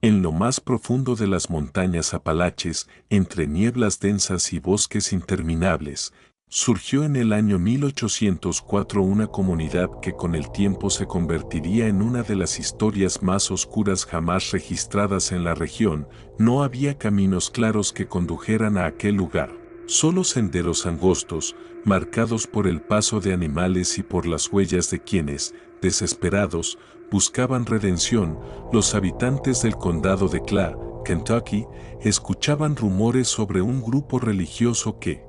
En lo más profundo de las montañas Apalaches, entre nieblas densas y bosques interminables, surgió en el año 1804 una comunidad que con el tiempo se convertiría en una de las historias más oscuras jamás registradas en la región. No había caminos claros que condujeran a aquel lugar, solo senderos angostos, marcados por el paso de animales y por las huellas de quienes, desesperados, buscaban redención. Los habitantes del condado de Clay, Kentucky, escuchaban rumores sobre un grupo religioso que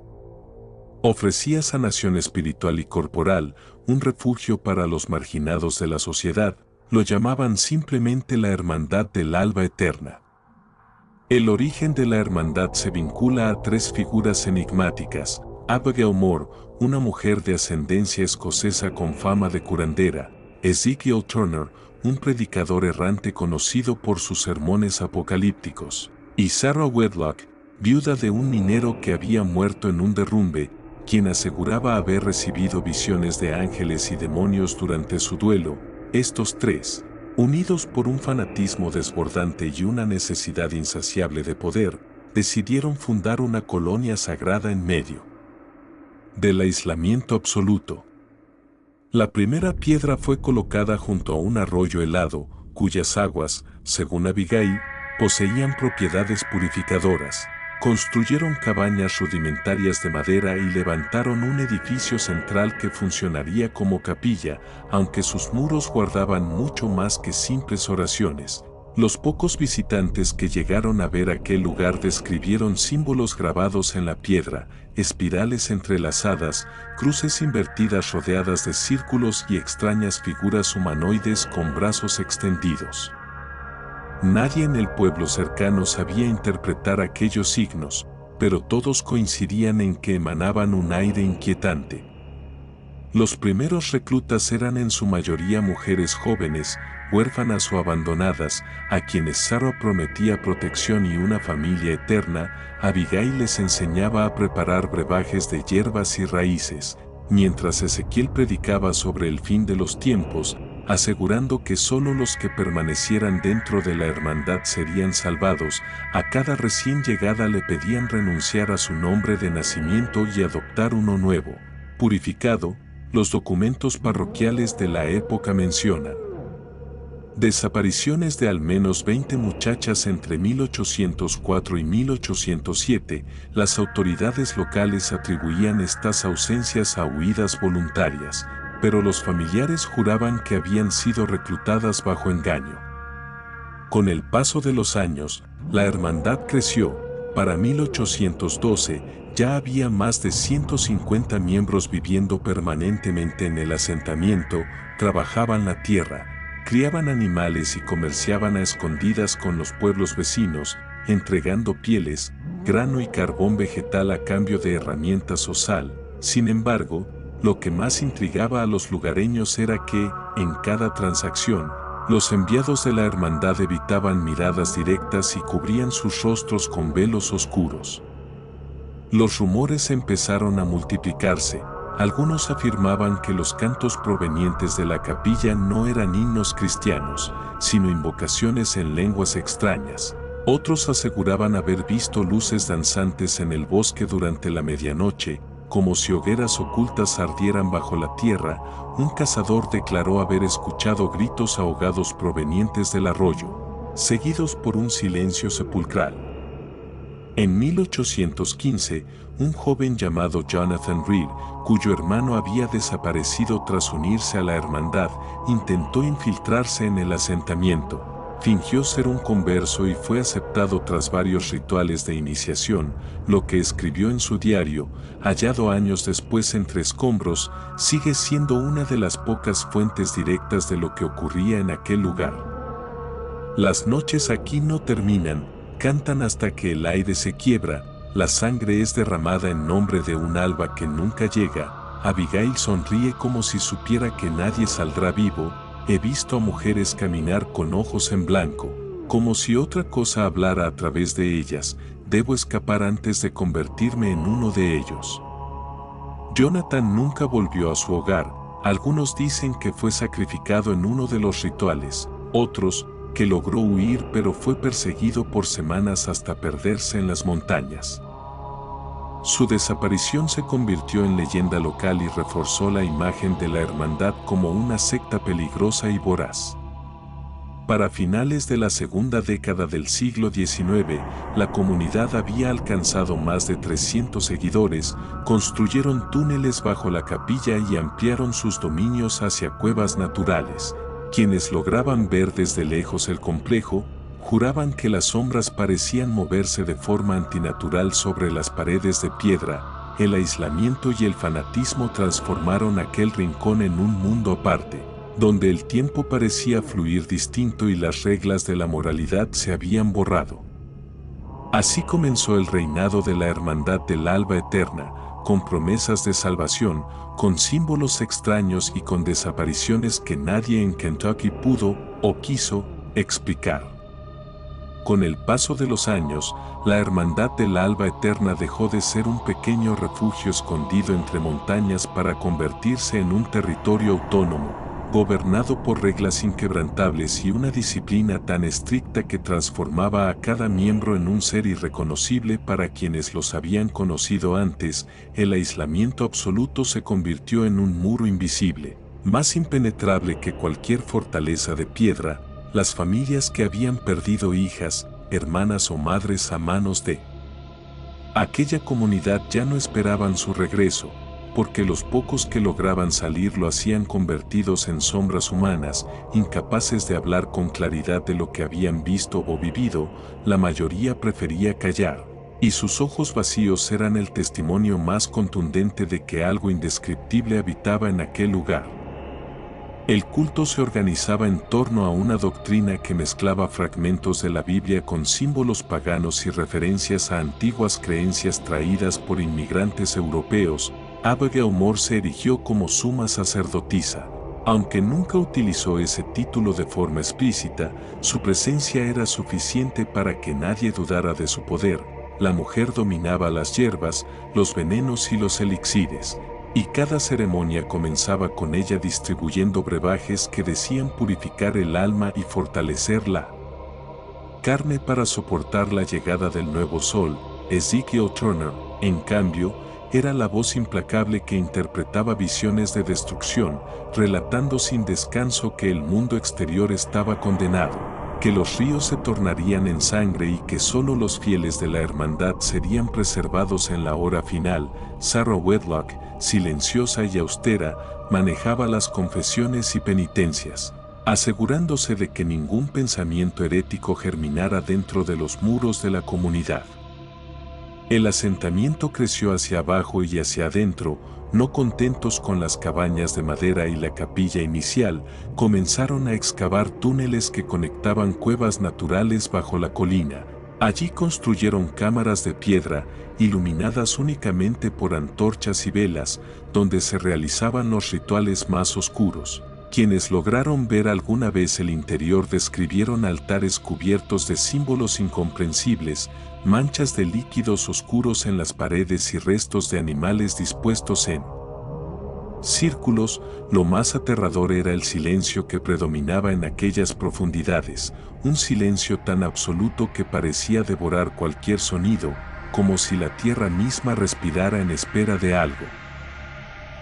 ofrecía sanación espiritual y corporal, un refugio para los marginados de la sociedad. Lo llamaban simplemente la Hermandad del Alba Eterna. El origen de la hermandad se vincula a tres figuras enigmáticas: Abigail Moore, una mujer de ascendencia escocesa con fama de curandera; Ezekiel Turner, un predicador errante conocido por sus sermones apocalípticos; y Sarah Wedlock, viuda de un minero que había muerto en un derrumbe, quien aseguraba haber recibido visiones de ángeles y demonios durante su duelo. Estos tres, unidos por un fanatismo desbordante y una necesidad insaciable de poder, decidieron fundar una colonia sagrada en medio del aislamiento absoluto. La primera piedra fue colocada junto a un arroyo helado, cuyas aguas, según Abigail, poseían propiedades purificadoras. Construyeron cabañas rudimentarias de madera y levantaron un edificio central que funcionaría como capilla, aunque sus muros guardaban mucho más que simples oraciones. Los pocos visitantes que llegaron a ver aquel lugar describieron símbolos grabados en la piedra, espirales entrelazadas, cruces invertidas rodeadas de círculos y extrañas figuras humanoides con brazos extendidos. Nadie en el pueblo cercano sabía interpretar aquellos signos, pero todos coincidían en que emanaban un aire inquietante. Los primeros reclutas eran en su mayoría mujeres jóvenes, huérfanas o abandonadas, a quienes Sarah prometía protección y una familia eterna. Abigail les enseñaba a preparar brebajes de hierbas y raíces, mientras Ezequiel predicaba sobre el fin de los tiempos, asegurando que solo los que permanecieran dentro de la hermandad serían salvados. A cada recién llegada le pedían renunciar a su nombre de nacimiento y adoptar uno nuevo, purificado. Los documentos parroquiales de la época mencionan desapariciones de al menos 20 muchachas entre 1804 y 1807. Las autoridades locales atribuían estas ausencias a huidas voluntarias, pero los familiares juraban que habían sido reclutadas bajo engaño. Con el paso de los años, la hermandad creció. Para 1812, ya había más de 150 miembros viviendo permanentemente en el asentamiento. Trabajaban la tierra, criaban animales y comerciaban a escondidas con los pueblos vecinos, entregando pieles, grano y carbón vegetal a cambio de herramientas o sal. Sin embargo, lo que más intrigaba a los lugareños era que, en cada transacción, los enviados de la hermandad evitaban miradas directas y cubrían sus rostros con velos oscuros. Los rumores empezaron a multiplicarse. Algunos afirmaban que los cantos provenientes de la capilla no eran himnos cristianos, sino invocaciones en lenguas extrañas. Otros aseguraban haber visto luces danzantes en el bosque durante la medianoche, como si hogueras ocultas ardieran bajo la tierra. Un cazador declaró haber escuchado gritos ahogados provenientes del arroyo, seguidos por un silencio sepulcral. En 1815, un joven llamado Jonathan Reed, cuyo hermano había desaparecido tras unirse a la hermandad, intentó infiltrarse en el asentamiento. Fingió ser un converso y fue aceptado tras varios rituales de iniciación. Lo que escribió en su diario, hallado años después entre escombros, sigue siendo una de las pocas fuentes directas de lo que ocurría en aquel lugar. Las noches aquí no terminan, cantan hasta que el aire se quiebra, la sangre es derramada en nombre de un alba que nunca llega. Abigail sonríe como si supiera que nadie saldrá vivo. He visto a mujeres caminar con ojos en blanco, como si otra cosa hablara a través de ellas. Debo escapar antes de convertirme en uno de ellos. Jonathan nunca volvió a su hogar. Algunos dicen que fue sacrificado en uno de los rituales, otros que logró huir pero fue perseguido por semanas hasta perderse en las montañas. Su desaparición se convirtió en leyenda local y reforzó la imagen de la hermandad como una secta peligrosa y voraz. Para finales de la segunda década del siglo XIX, la comunidad había alcanzado más de 300 seguidores, construyeron túneles bajo la capilla y ampliaron sus dominios hacia cuevas naturales. Quienes lograban ver desde lejos el complejo, juraban que las sombras parecían moverse de forma antinatural sobre las paredes de piedra. El aislamiento y el fanatismo transformaron aquel rincón en un mundo aparte, donde el tiempo parecía fluir distinto y las reglas de la moralidad se habían borrado. Así comenzó el reinado de la Hermandad del Alba Eterna, con promesas de salvación, con símbolos extraños y con desapariciones que nadie en Kentucky pudo o quiso explicar. Con el paso de los años, la Hermandad del Alba Eterna dejó de ser un pequeño refugio escondido entre montañas para convertirse en un territorio autónomo, gobernado por reglas inquebrantables y una disciplina tan estricta que transformaba a cada miembro en un ser irreconocible para quienes los habían conocido antes. El aislamiento absoluto se convirtió en un muro invisible, más impenetrable que cualquier fortaleza de piedra. Las familias que habían perdido hijas, hermanas o madres a manos de aquella comunidad ya no esperaban su regreso, porque los pocos que lograban salir lo hacían convertidos en sombras humanas, incapaces de hablar con claridad de lo que habían visto o vivido. La mayoría prefería callar, y sus ojos vacíos eran el testimonio más contundente de que algo indescriptible habitaba en aquel lugar. El culto se organizaba en torno a una doctrina que mezclaba fragmentos de la Biblia con símbolos paganos y referencias a antiguas creencias traídas por inmigrantes europeos. Abigail Moore se erigió como suma sacerdotisa. Aunque nunca utilizó ese título de forma explícita, su presencia era suficiente para que nadie dudara de su poder. La mujer dominaba las hierbas, los venenos y los elixires, y cada ceremonia comenzaba con ella distribuyendo brebajes que decían purificar el alma y fortalecer la carne para soportar la llegada del nuevo sol. Ezekiel Turner, en cambio, era la voz implacable que interpretaba visiones de destrucción, relatando sin descanso que el mundo exterior estaba condenado, que los ríos se tornarían en sangre y que solo los fieles de la hermandad serían preservados en la hora final. Sarah Wedlock, silenciosa y austera, manejaba las confesiones y penitencias, asegurándose de que ningún pensamiento herético germinara dentro de los muros de la comunidad. El asentamiento creció hacia abajo y hacia adentro. No contentos con las cabañas de madera y la capilla inicial, comenzaron a excavar túneles que conectaban cuevas naturales bajo la colina. Allí construyeron cámaras de piedra, iluminadas únicamente por antorchas y velas, donde se realizaban los rituales más oscuros. Quienes lograron ver alguna vez el interior describieron altares cubiertos de símbolos incomprensibles, manchas de líquidos oscuros en las paredes y restos de animales dispuestos en círculos. Lo más aterrador era el silencio que predominaba en aquellas profundidades, un silencio tan absoluto que parecía devorar cualquier sonido, como si la tierra misma respirara en espera de algo.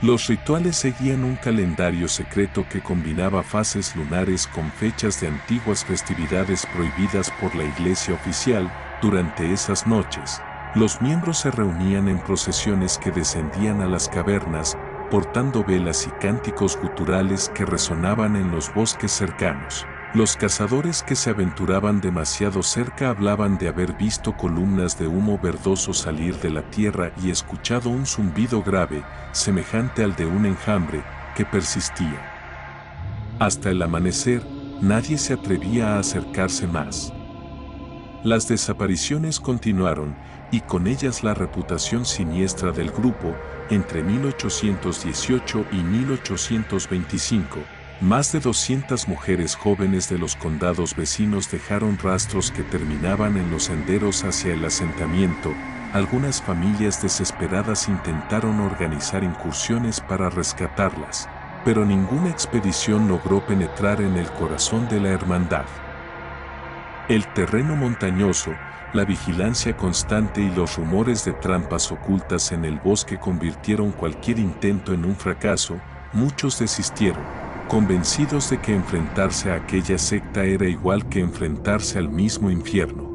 Los rituales seguían un calendario secreto que combinaba fases lunares con fechas de antiguas festividades prohibidas por la iglesia oficial. Durante esas noches, los miembros se reunían en procesiones que descendían a las cavernas, portando velas y cánticos guturales que resonaban en los bosques cercanos. Los cazadores que se aventuraban demasiado cerca hablaban de haber visto columnas de humo verdoso salir de la tierra y escuchado un zumbido grave, semejante al de un enjambre, que persistía. Hasta el amanecer, nadie se atrevía a acercarse más. Las desapariciones continuaron, y con ellas la reputación siniestra del grupo. Entre 1818 y 1825, más de 200 mujeres jóvenes de los condados vecinos dejaron rastros que terminaban en los senderos hacia el asentamiento. Algunas familias desesperadas intentaron organizar incursiones para rescatarlas, pero ninguna expedición logró penetrar en el corazón de la hermandad. El terreno montañoso, la vigilancia constante y los rumores de trampas ocultas en el bosque convirtieron cualquier intento en un fracaso. Muchos desistieron, convencidos de que enfrentarse a aquella secta era igual que enfrentarse al mismo infierno.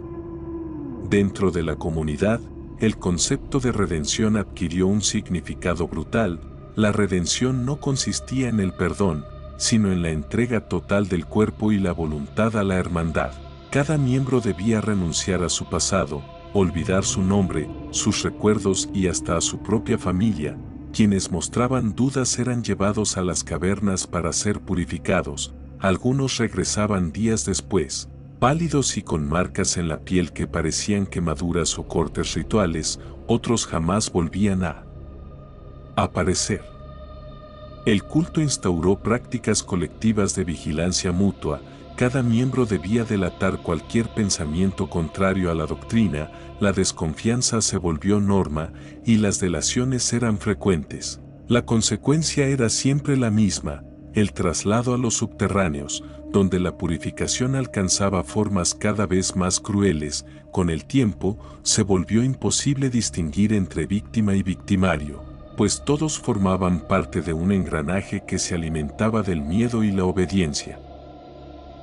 Dentro de la comunidad, el concepto de redención adquirió un significado brutal. La redención no consistía en el perdón, sino en la entrega total del cuerpo y la voluntad a la hermandad. Cada miembro debía renunciar a su pasado, olvidar su nombre, sus recuerdos y hasta a su propia familia. Quienes mostraban dudas eran llevados a las cavernas para ser purificados. Algunos regresaban días después, pálidos y con marcas en la piel que parecían quemaduras o cortes rituales. Otros jamás volvían a aparecer. El culto instauró prácticas colectivas de vigilancia mutua. Cada miembro debía delatar cualquier pensamiento contrario a la doctrina. La desconfianza se volvió norma y las delaciones eran frecuentes. La consecuencia era siempre la misma: el traslado a los subterráneos, donde la purificación alcanzaba formas cada vez más crueles. Con el tiempo, se volvió imposible distinguir entre víctima y victimario, pues todos formaban parte de un engranaje que se alimentaba del miedo y la obediencia.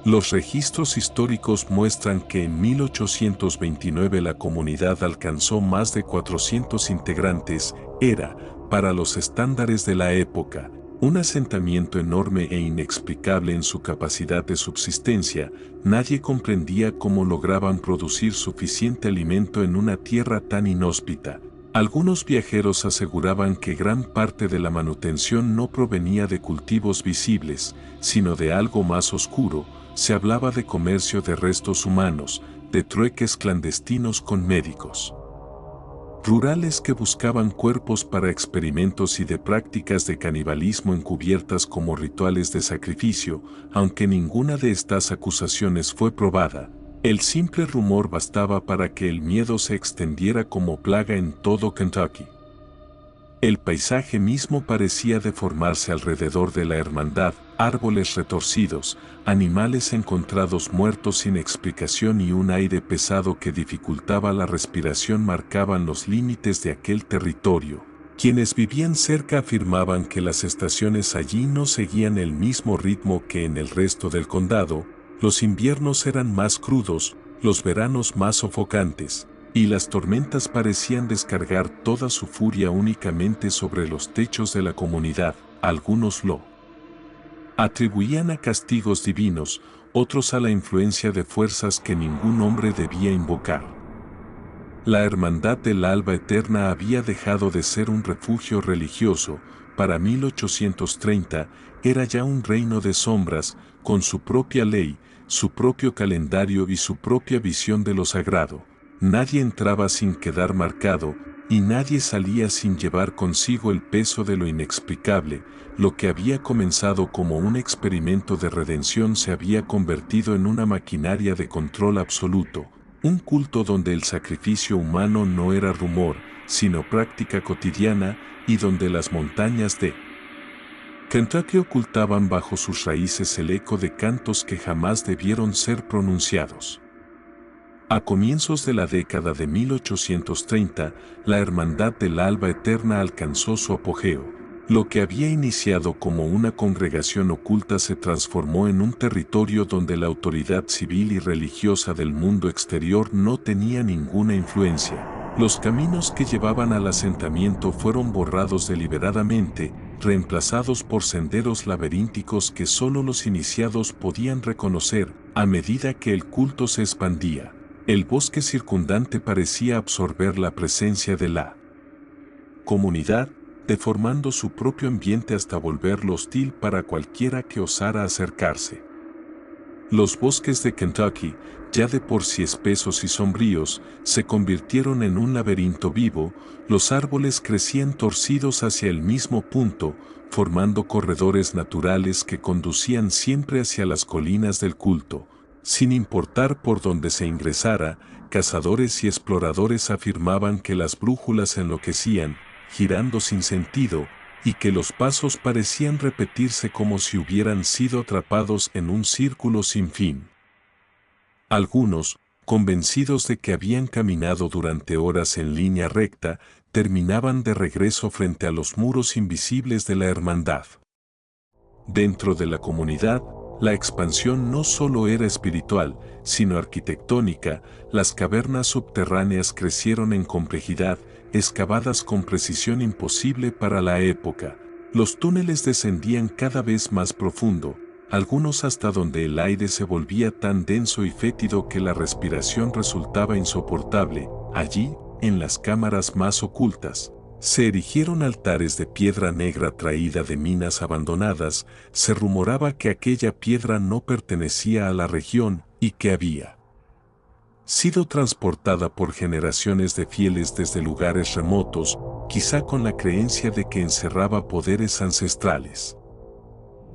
Los registros históricos muestran que en 1829 la comunidad alcanzó más de 400 integrantes. Era, para los estándares de la época, un asentamiento enorme e inexplicable en su capacidad de subsistencia. Nadie comprendía cómo lograban producir suficiente alimento en una tierra tan inhóspita. Algunos viajeros aseguraban que gran parte de la manutención no provenía de cultivos visibles, sino de algo más oscuro. Se hablaba de comercio de restos humanos, de trueques clandestinos con médicos rurales que buscaban cuerpos para experimentos y de prácticas de canibalismo encubiertas como rituales de sacrificio. Aunque ninguna de estas acusaciones fue probada, el simple rumor bastaba para que el miedo se extendiera como plaga en todo Kentucky. El paisaje mismo parecía deformarse alrededor de la hermandad: árboles retorcidos, animales encontrados muertos sin explicación y un aire pesado que dificultaba la respiración marcaban los límites de aquel territorio. Quienes vivían cerca afirmaban que las estaciones allí no seguían el mismo ritmo que en el resto del condado. Los inviernos eran más crudos, los veranos más sofocantes, y las tormentas parecían descargar toda su furia únicamente sobre los techos de la comunidad. Algunos lo atribuían a castigos divinos, otros a la influencia de fuerzas que ningún hombre debía invocar. La Hermandad del Alba Eterna había dejado de ser un refugio religioso. Para 1830 era ya un reino de sombras, con su propia ley, su propio calendario y su propia visión de lo sagrado. Nadie entraba sin quedar marcado, y nadie salía sin llevar consigo el peso de lo inexplicable. Lo que había comenzado como un experimento de redención se había convertido en una maquinaria de control absoluto, un culto donde el sacrificio humano no era rumor, sino práctica cotidiana, y donde las montañas de Kentucky ocultaban bajo sus raíces el eco de cantos que jamás debieron ser pronunciados. A comienzos de la década de 1830, la Hermandad del Alba Eterna alcanzó su apogeo. Lo que había iniciado como una congregación oculta se transformó en un territorio donde la autoridad civil y religiosa del mundo exterior no tenía ninguna influencia. Los caminos que llevaban al asentamiento fueron borrados deliberadamente, reemplazados por senderos laberínticos que solo los iniciados podían reconocer. A medida que el culto se expandía, el bosque circundante parecía absorber la presencia de la comunidad, deformando su propio ambiente hasta volverlo hostil para cualquiera que osara acercarse. Los bosques de Kentucky, ya de por sí espesos y sombríos, se convirtieron en un laberinto vivo. Los árboles crecían torcidos hacia el mismo punto, formando corredores naturales que conducían siempre hacia las colinas del culto. Sin importar por dónde se ingresara, cazadores y exploradores afirmaban que las brújulas enloquecían, girando sin sentido, y que los pasos parecían repetirse como si hubieran sido atrapados en un círculo sin fin. Algunos, convencidos de que habían caminado durante horas en línea recta, terminaban de regreso frente a los muros invisibles de la hermandad. Dentro de la comunidad, la expansión no solo era espiritual, sino arquitectónica. Las cavernas subterráneas crecieron en complejidad, excavadas con precisión imposible para la época. Los túneles descendían cada vez más profundo, algunos hasta donde el aire se volvía tan denso y fétido que la respiración resultaba insoportable. Allí, en las cámaras más ocultas, se erigieron altares de piedra negra traída de minas abandonadas. Se rumoraba que aquella piedra no pertenecía a la región y que había sido transportada por generaciones de fieles desde lugares remotos, quizá con la creencia de que encerraba poderes ancestrales.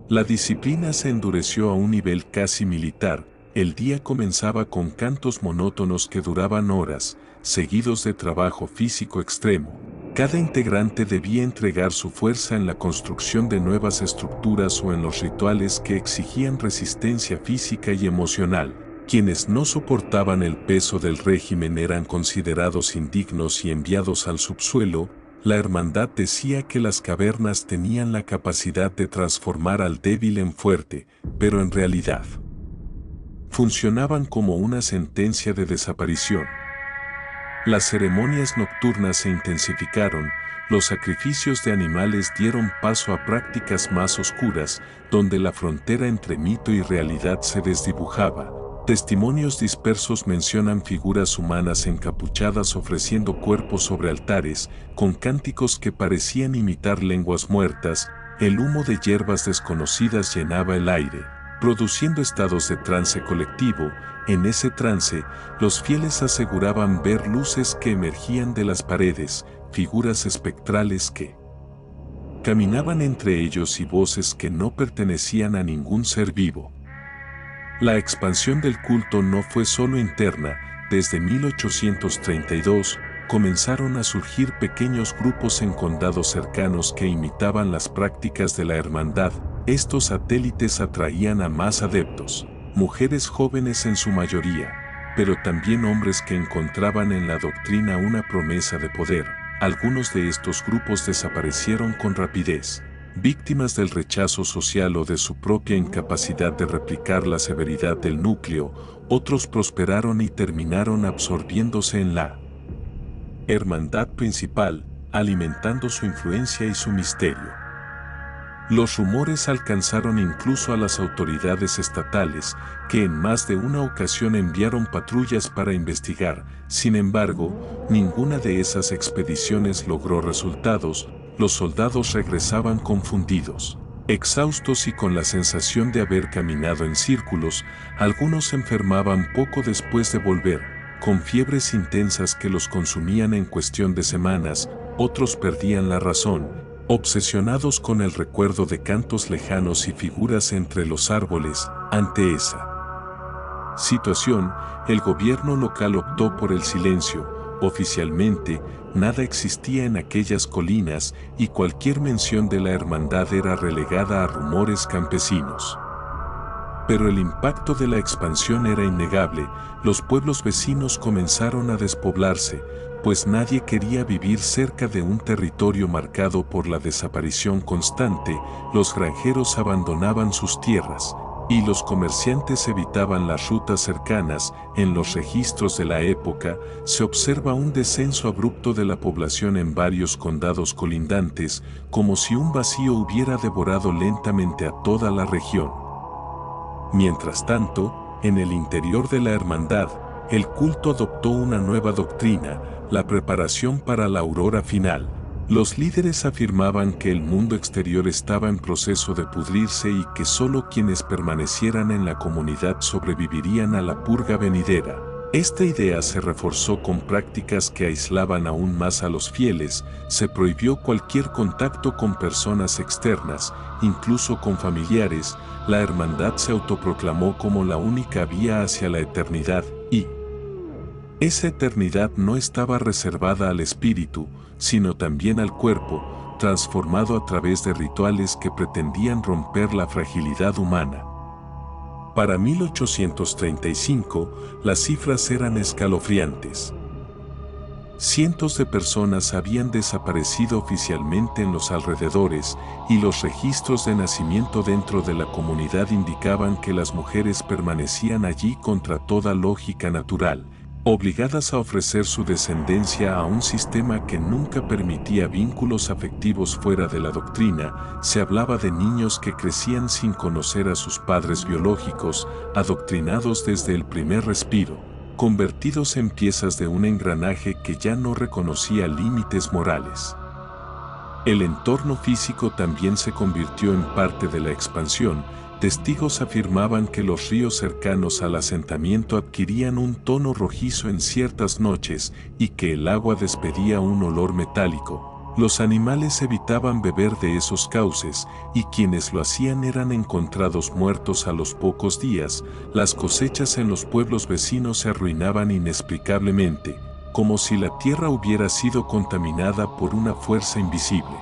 La disciplina se endureció a un nivel casi militar. El día comenzaba con cantos monótonos que duraban horas, seguidos de trabajo físico extremo. Cada integrante debía entregar su fuerza en la construcción de nuevas estructuras o en los rituales que exigían resistencia física y emocional. Quienes no soportaban el peso del régimen eran considerados indignos y enviados al subsuelo. La hermandad decía que las cavernas tenían la capacidad de transformar al débil en fuerte, pero en realidad funcionaban como una sentencia de desaparición. Las ceremonias nocturnas se intensificaron, los sacrificios de animales dieron paso a prácticas más oscuras, donde la frontera entre mito y realidad se desdibujaba. Testimonios dispersos mencionan figuras humanas encapuchadas ofreciendo cuerpos sobre altares, con cánticos que parecían imitar lenguas muertas. El humo de hierbas desconocidas llenaba el aire, produciendo estados de trance colectivo. En ese trance, los fieles aseguraban ver luces que emergían de las paredes, figuras espectrales que caminaban entre ellos y voces que no pertenecían a ningún ser vivo. La expansión del culto no fue solo interna. Desde 1832, comenzaron a surgir pequeños grupos en condados cercanos que imitaban las prácticas de la hermandad. Estos satélites atraían a más adeptos, mujeres jóvenes en su mayoría, pero también hombres que encontraban en la doctrina una promesa de poder. Algunos de estos grupos desaparecieron con rapidez, víctimas del rechazo social o de su propia incapacidad de replicar la severidad del núcleo. Otros prosperaron y terminaron absorbiéndose en la hermandad principal, alimentando su influencia y su misterio. Los rumores alcanzaron incluso a las autoridades estatales, que en más de una ocasión enviaron patrullas para investigar. Sin embargo, ninguna de esas expediciones logró resultados. Los soldados regresaban confundidos, exhaustos y con la sensación de haber caminado en círculos. Algunos se enfermaban poco después de volver, con fiebres intensas que los consumían en cuestión de semanas. Otros perdían la razón, obsesionados con el recuerdo de cantos lejanos y figuras entre los árboles. Ante esa situación, el gobierno local optó por el silencio. Oficialmente, nada existía en aquellas colinas y cualquier mención de la hermandad era relegada a rumores campesinos. Pero el impacto de la expansión era innegable. Los pueblos vecinos comenzaron a despoblarse, pues nadie quería vivir cerca de un territorio marcado por la desaparición constante. Los granjeros abandonaban sus tierras, y los comerciantes evitaban las rutas cercanas. En los registros de la época, se observa un descenso abrupto de la población en varios condados colindantes, como si un vacío hubiera devorado lentamente a toda la región. Mientras tanto, en el interior de la hermandad, el culto adoptó una nueva doctrina, la preparación para la aurora final. Los líderes afirmaban que el mundo exterior estaba en proceso de pudrirse y que solo quienes permanecieran en la comunidad sobrevivirían a la purga venidera. Esta idea se reforzó con prácticas que aislaban aún más a los fieles. Se prohibió cualquier contacto con personas externas, incluso con familiares. La hermandad se autoproclamó como la única vía hacia la eternidad, y esa eternidad no estaba reservada al espíritu, sino también al cuerpo, transformado a través de rituales que pretendían romper la fragilidad humana. Para 1835, las cifras eran escalofriantes. Cientos de personas habían desaparecido oficialmente en los alrededores y los registros de nacimiento dentro de la comunidad indicaban que las mujeres permanecían allí contra toda lógica natural, obligadas a ofrecer su descendencia a un sistema que nunca permitía vínculos afectivos fuera de la doctrina. Se hablaba de niños que crecían sin conocer a sus padres biológicos, adoctrinados desde el primer respiro, convertidos en piezas de un engranaje que ya no reconocía límites morales. El entorno físico también se convirtió en parte de la expansión. Testigos afirmaban que los ríos cercanos al asentamiento adquirían un tono rojizo en ciertas noches y que el agua despedía un olor metálico. Los animales evitaban beber de esos cauces y quienes lo hacían eran encontrados muertos a los pocos días. Las cosechas en los pueblos vecinos se arruinaban inexplicablemente, como si la tierra hubiera sido contaminada por una fuerza invisible.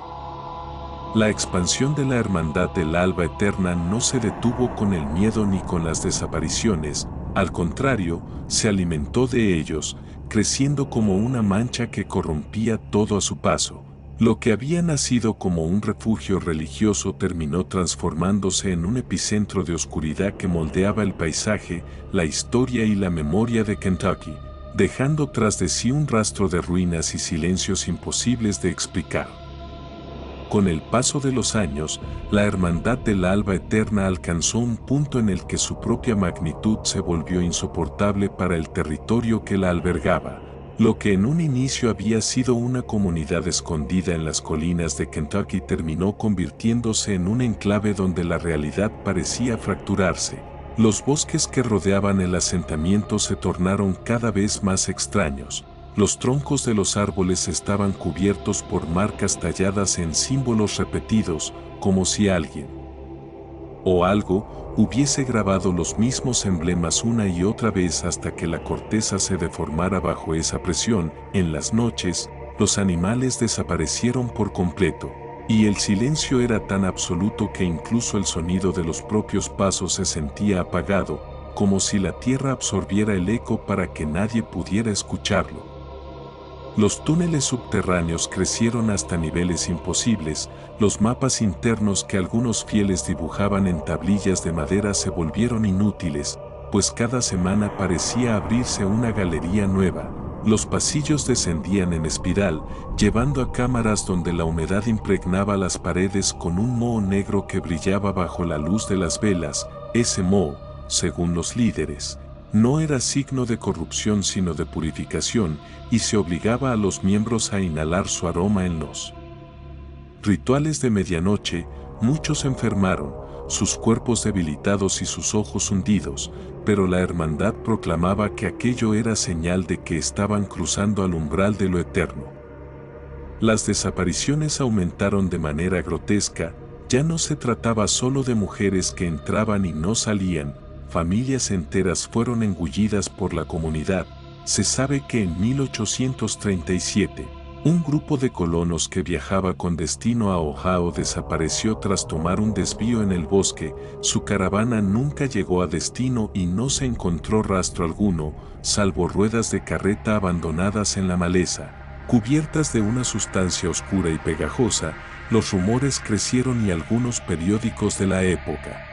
La expansión de la Hermandad del Alba Eterna no se detuvo con el miedo ni con las desapariciones, al contrario, se alimentó de ellos, creciendo como una mancha que corrompía todo a su paso. Lo que había nacido como un refugio religioso terminó transformándose en un epicentro de oscuridad que moldeaba el paisaje, la historia y la memoria de Kentucky, dejando tras de sí un rastro de ruinas y silencios imposibles de explicar. Con el paso de los años, la Hermandad del Alba Eterna alcanzó un punto en el que su propia magnitud se volvió insoportable para el territorio que la albergaba. Lo que en un inicio había sido una comunidad escondida en las colinas de Kentucky terminó convirtiéndose en un enclave donde la realidad parecía fracturarse. Los bosques que rodeaban el asentamiento se tornaron cada vez más extraños. Los troncos de los árboles estaban cubiertos por marcas talladas en símbolos repetidos, como si alguien o algo hubiese grabado los mismos emblemas una y otra vez hasta que la corteza se deformara bajo esa presión. En las noches, los animales desaparecieron por completo, y el silencio era tan absoluto que incluso el sonido de los propios pasos se sentía apagado, como si la tierra absorbiera el eco para que nadie pudiera escucharlo. Los túneles subterráneos crecieron hasta niveles imposibles, los mapas internos que algunos fieles dibujaban en tablillas de madera se volvieron inútiles, pues cada semana parecía abrirse una galería nueva. Los pasillos descendían en espiral, llevando a cámaras donde la humedad impregnaba las paredes con un moho negro que brillaba bajo la luz de las velas. Ese moho, según los líderes, no era signo de corrupción sino de purificación, y se obligaba a los miembros a inhalar su aroma en los rituales de medianoche. Muchos enfermaron, sus cuerpos debilitados y sus ojos hundidos, pero la hermandad proclamaba que aquello era señal de que estaban cruzando al umbral de lo eterno. Las desapariciones aumentaron de manera grotesca. Ya no se trataba solo de mujeres que entraban y no salían, familias enteras fueron engullidas por la comunidad. Se sabe que en 1837, un grupo de colonos que viajaba con destino a Ohio desapareció tras tomar un desvío en el bosque. Su caravana nunca llegó a destino y no se encontró rastro alguno, salvo ruedas de carreta abandonadas en la maleza, cubiertas de una sustancia oscura y pegajosa. Los rumores crecieron y algunos periódicos de la época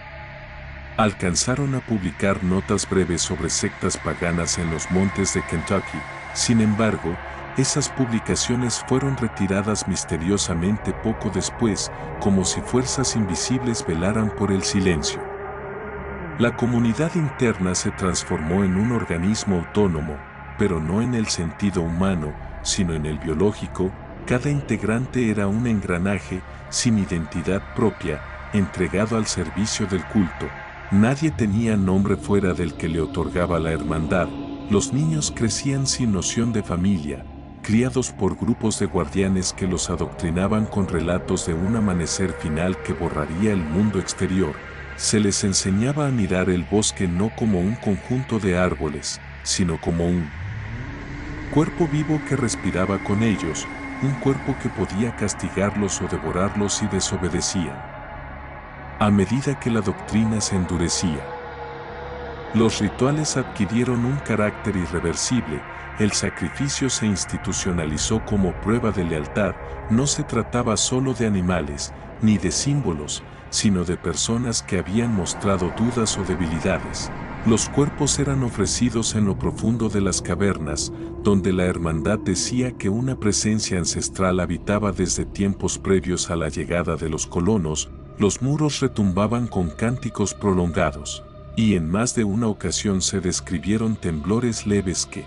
alcanzaron a publicar notas breves sobre sectas paganas en los montes de Kentucky. Sin embargo, esas publicaciones fueron retiradas misteriosamente poco después, como si fuerzas invisibles velaran por el silencio. La comunidad interna se transformó en un organismo autónomo, pero no en el sentido humano, sino en el biológico. Cada integrante era un engranaje, sin identidad propia, entregado al servicio del culto. Nadie tenía nombre fuera del que le otorgaba la hermandad. Los niños crecían sin noción de familia, criados por grupos de guardianes que los adoctrinaban con relatos de un amanecer final que borraría el mundo exterior. Se les enseñaba a mirar el bosque no como un conjunto de árboles, sino como un cuerpo vivo que respiraba con ellos, un cuerpo que podía castigarlos o devorarlos si desobedecían. A medida que la doctrina se endurecía, Los rituales adquirieron un carácter irreversible, el sacrificio se institucionalizó como prueba de lealtad, no se trataba solo de animales, ni de símbolos, sino de personas que habían mostrado dudas o debilidades. Los cuerpos eran ofrecidos en lo profundo de las cavernas, donde la hermandad decía que una presencia ancestral habitaba desde tiempos previos a la llegada de los colonos. Los muros retumbaban con cánticos prolongados, y en más de una ocasión se describieron temblores leves que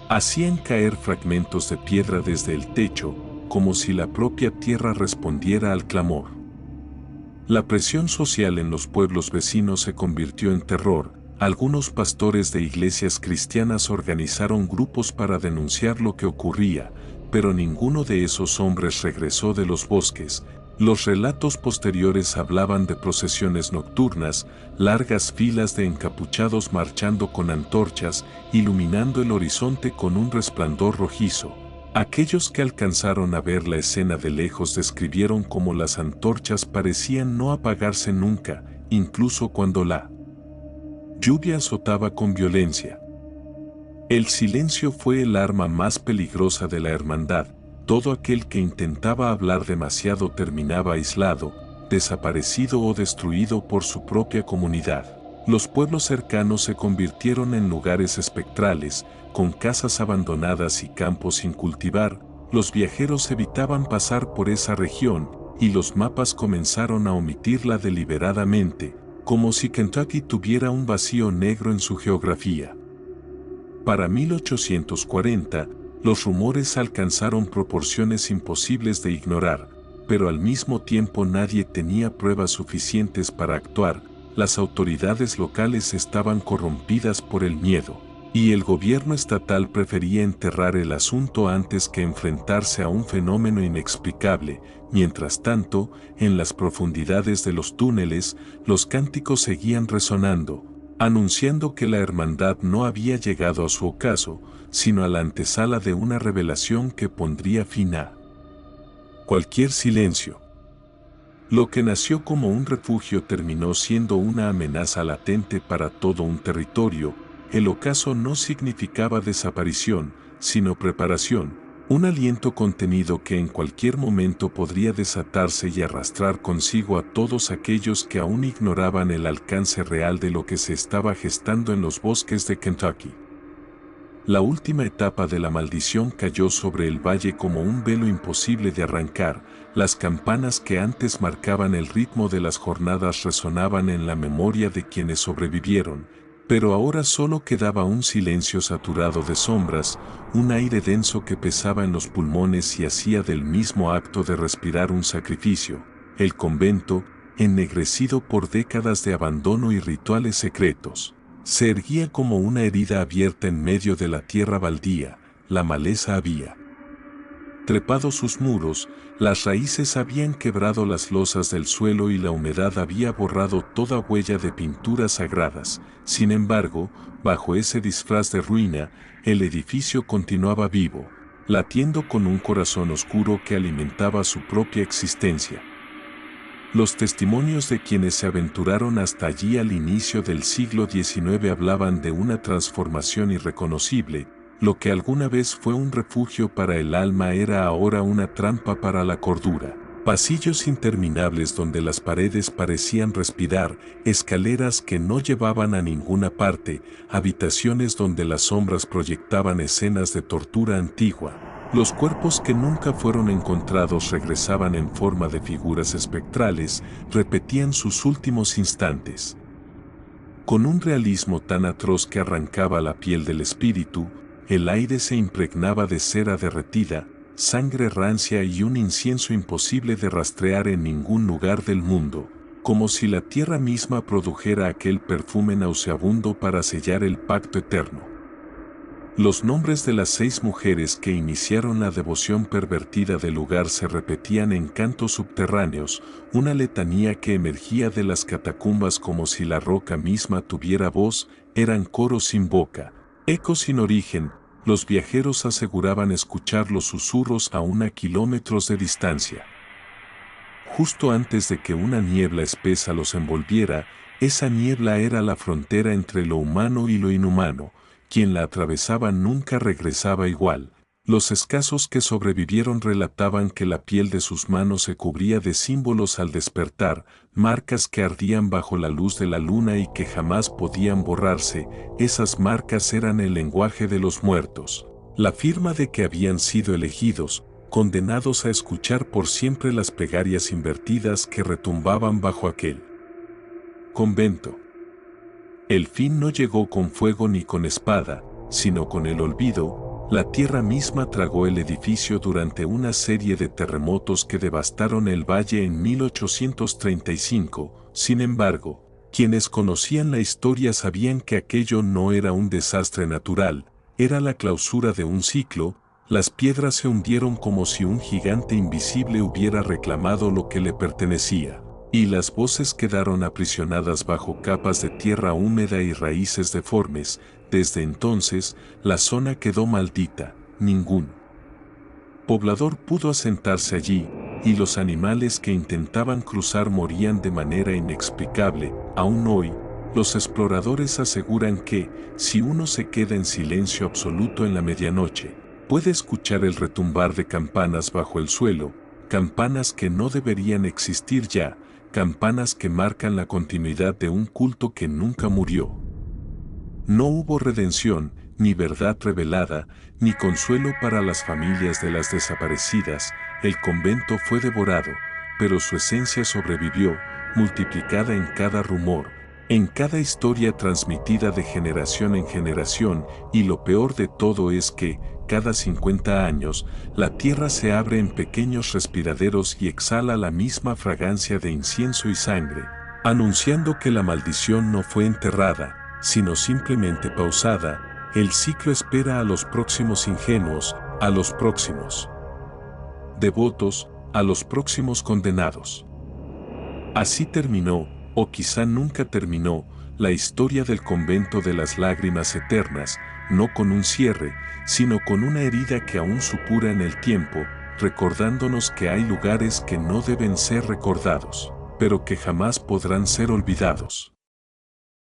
hacían caer fragmentos de piedra desde el techo, como si la propia tierra respondiera al clamor. La presión social en los pueblos vecinos se convirtió en terror. Algunos pastores de iglesias cristianas organizaron grupos para denunciar lo que ocurría, pero ninguno de esos hombres regresó de los bosques. Los relatos posteriores hablaban de procesiones nocturnas, largas filas de encapuchados marchando con antorchas, iluminando el horizonte con un resplandor rojizo. Aquellos que alcanzaron a ver la escena de lejos describieron cómo las antorchas parecían no apagarse nunca, incluso cuando la lluvia azotaba con violencia. El silencio fue el arma más peligrosa de la hermandad. Todo aquel que intentaba hablar demasiado terminaba aislado, desaparecido o destruido por su propia comunidad. Los pueblos cercanos se convirtieron en lugares espectrales, con casas abandonadas y campos sin cultivar. Los viajeros evitaban pasar por esa región, y los mapas comenzaron a omitirla deliberadamente, como si Kentucky tuviera un vacío negro en su geografía. Para 1840, los rumores alcanzaron proporciones imposibles de ignorar, pero al mismo tiempo nadie tenía pruebas suficientes para actuar. Las autoridades locales estaban corrompidas por el miedo, y el gobierno estatal prefería enterrar el asunto antes que enfrentarse a un fenómeno inexplicable. Mientras tanto, en las profundidades de los túneles, los cánticos seguían resonando, anunciando que la hermandad no había llegado a su ocaso, sino a la antesala de una revelación que pondría fin a cualquier silencio. Lo que nació como un refugio terminó siendo una amenaza latente para todo un territorio. El ocaso no significaba desaparición, sino preparación, un aliento contenido que en cualquier momento podría desatarse y arrastrar consigo a todos aquellos que aún ignoraban el alcance real de lo que se estaba gestando en los bosques de Kentucky. La última etapa de la maldición cayó sobre el valle como un velo imposible de arrancar. Las campanas que antes marcaban el ritmo de las jornadas resonaban en la memoria de quienes sobrevivieron, pero ahora solo quedaba un silencio saturado de sombras, un aire denso que pesaba en los pulmones y hacía del mismo acto de respirar un sacrificio. El convento, ennegrecido por décadas de abandono y rituales secretos, se erguía como una herida abierta en medio de la tierra baldía. La maleza había trepado sus muros, las raíces habían quebrado las losas del suelo y la humedad había borrado toda huella de pinturas sagradas. Sin embargo, bajo ese disfraz de ruina, el edificio continuaba vivo, latiendo con un corazón oscuro que alimentaba su propia existencia. Los testimonios de quienes se aventuraron hasta allí al inicio del siglo XIX hablaban de una transformación irreconocible. Lo que alguna vez fue un refugio para el alma era ahora una trampa para la cordura. Pasillos interminables donde las paredes parecían respirar, escaleras que no llevaban a ninguna parte, habitaciones donde las sombras proyectaban escenas de tortura antigua. Los cuerpos que nunca fueron encontrados regresaban en forma de figuras espectrales, repetían sus últimos instantes. Con un realismo tan atroz que arrancaba la piel del espíritu, el aire se impregnaba de cera derretida, sangre rancia y un incienso imposible de rastrear en ningún lugar del mundo, como si la tierra misma produjera aquel perfume nauseabundo para sellar el pacto eterno. Los nombres de las 6 mujeres que iniciaron la devoción pervertida del lugar se repetían en cantos subterráneos, una letanía que emergía de las catacumbas como si la roca misma tuviera voz. Eran coros sin boca, ecos sin origen. Los viajeros aseguraban escuchar los susurros aún a kilómetros de distancia. Justo antes de que una niebla espesa los envolviera, Esa niebla era la frontera entre lo humano y lo inhumano. Quien la atravesaba nunca regresaba igual. Los escasos que sobrevivieron relataban que la piel de sus manos se cubría de símbolos al despertar, marcas que ardían bajo la luz de la luna y que jamás podían borrarse. Esas marcas eran el lenguaje de los muertos, la firma de que habían sido elegidos, condenados a escuchar por siempre las plegarias invertidas que retumbaban bajo aquel convento. El fin no llegó con fuego ni con espada, sino con el olvido. La tierra misma tragó el edificio durante una serie de terremotos que devastaron el valle en 1835. Sin embargo, quienes conocían la historia sabían que aquello no era un desastre natural, era la clausura de un ciclo. Las piedras se hundieron como si un gigante invisible hubiera reclamado lo que le pertenecía, y las voces quedaron aprisionadas bajo capas de tierra húmeda y raíces deformes. Desde entonces, la zona quedó maldita. Ningún poblador pudo asentarse allí, y los animales que intentaban cruzar morían de manera inexplicable. Aún hoy, los exploradores aseguran que, si uno se queda en silencio absoluto en la medianoche, puede escuchar el retumbar de campanas bajo el suelo, campanas que no deberían existir ya, campanas que marcan la continuidad de un culto que nunca murió. No hubo redención, ni verdad revelada, ni consuelo para las familias de las desaparecidas. El convento fue devorado, pero su esencia sobrevivió, multiplicada en cada rumor, en cada historia transmitida de generación en generación, y lo peor de todo es que, cada 50 años, la tierra se abre en pequeños respiraderos y exhala la misma fragancia de incienso y sangre, anunciando que la maldición no fue enterrada, sino simplemente pausada. El ciclo espera a los próximos ingenuos, a los próximos devotos, a los próximos condenados. Así terminó, o quizá nunca terminó, la historia del convento de las lágrimas eternas, no con un cierre, sino con una herida que aún supura en el tiempo, recordándonos que hay lugares que no deben ser recordados, pero que jamás podrán ser olvidados.